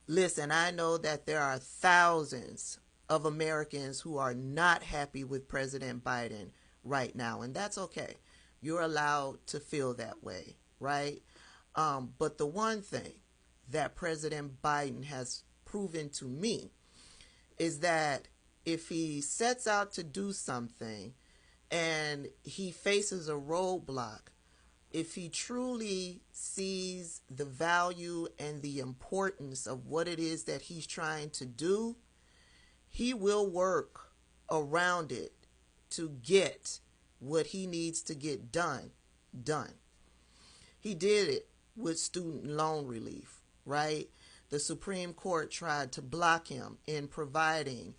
Listen, I know that there are thousands of Americans who are not happy with President Biden right now, and that's okay. You're allowed to feel that way, right? But the one thing that President Biden has proven to me is that if he sets out to do something and he faces a roadblock, if he truly sees the value and the importance of what it is that he's trying to do, he will work around it to get what he needs to get done. He did it with student loan relief, right? The Supreme Court tried to block him in providing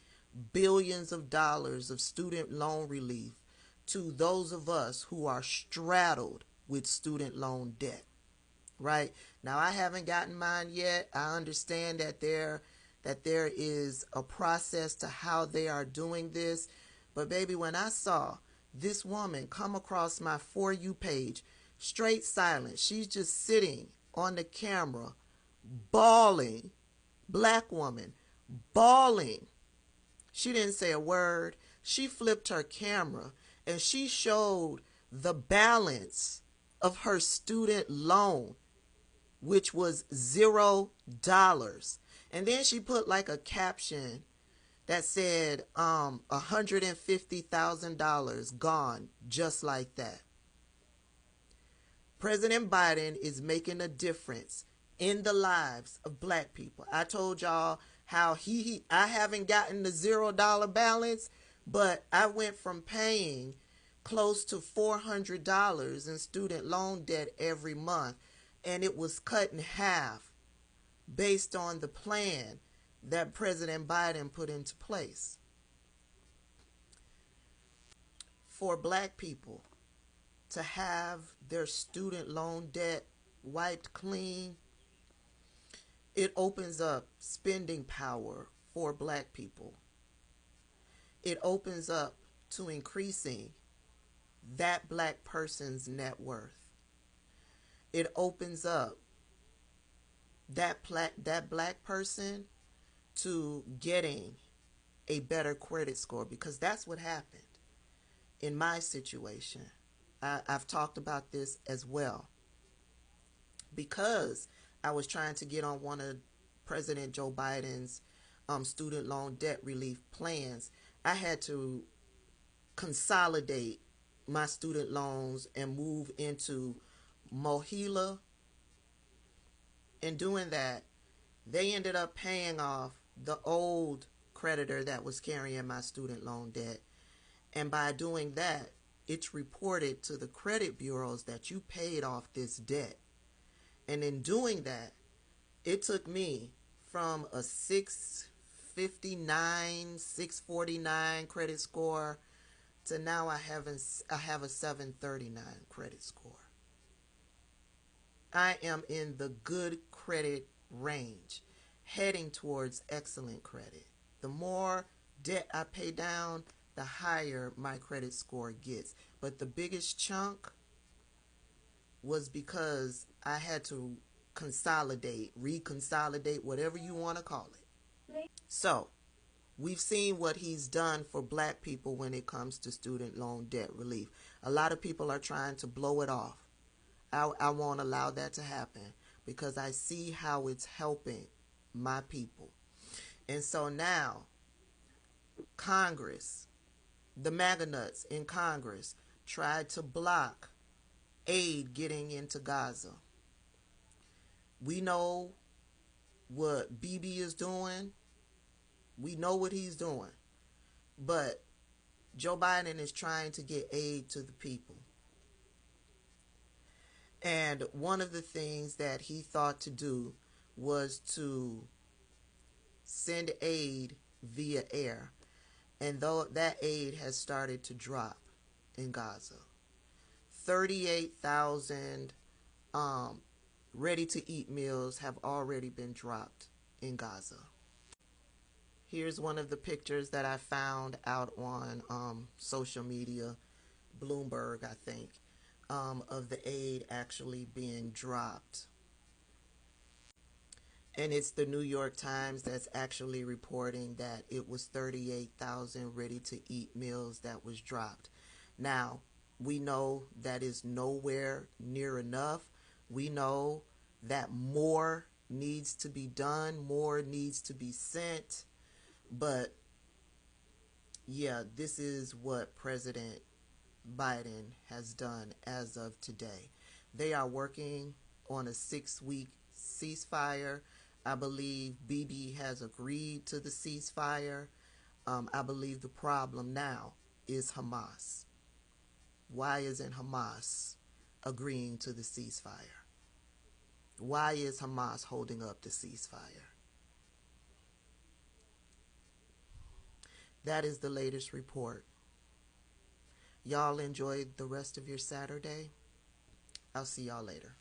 billions of dollars of student loan relief to those of us who are straddled with student loan debt, right? Now, I haven't gotten mine yet. I understand that there is a process to how they are doing this. But baby, when I saw this woman come across my For You page, straight silent, she's just sitting on the camera, bawling, black woman, bawling. She didn't say a word. She flipped her camera and she showed the balance of her student loan, which was $0. And then she put like a caption that said $150,000 gone just like that. President Biden is making a difference in the lives of black people. I told y'all how I haven't gotten the $0 balance, but I went from paying close to $400 in student loan debt every month, and it was cut in half based on the plan that President Biden put into place. For black people to have their student loan debt wiped clean, it opens up spending power for black people. It opens up to increasing that black person's net worth. It opens up that black person to getting a better credit score, because that's what happened in my situation. I've talked about this as well. Because I was trying to get on one of President Joe Biden's student loan debt relief plans, I had to consolidate my student loans and move into Mohila. In doing that, they ended up paying off the old creditor that was carrying my student loan debt. And by doing that, it's reported to the credit bureaus that you paid off this debt. And in doing that, it took me from a 659, 649 credit score to now I have a 739 credit score. I am in the good credit range, heading towards excellent credit. The more debt I pay down, the higher my credit score gets. But the biggest chunk was because I had to reconsolidate, whatever you want to call it. So, we've seen what he's done for black people when it comes to student loan debt relief. A lot of people are trying to blow it off. I won't allow that to happen because I see how it's helping my people. And so now, Congress, the MAGA nuts in Congress, tried to block aid getting into Gaza. We know what Bibi is doing. We know what he's doing. But Joe Biden is trying to get aid to the people. And one of the things that he thought to do was to send aid via air. And though that aid has started to drop in Gaza, 38,000 ready-to-eat meals have already been dropped in Gaza. Here's one of the pictures that I found out on social media, Bloomberg, I think, of the aid actually being dropped. And it's the New York Times that's actually reporting that it was 38,000 ready to eat meals that was dropped. Now, we know that is nowhere near enough. We know that more needs to be done, more needs to be sent. But yeah, this is what President Biden has done as of today. They are working on a 6-week ceasefire. I believe Bibi has agreed to the ceasefire. I believe the problem now is Hamas. Why isn't Hamas agreeing to the ceasefire? Why is Hamas holding up the ceasefire? That is the latest report. Y'all enjoy the rest of your Saturday. I'll see y'all later.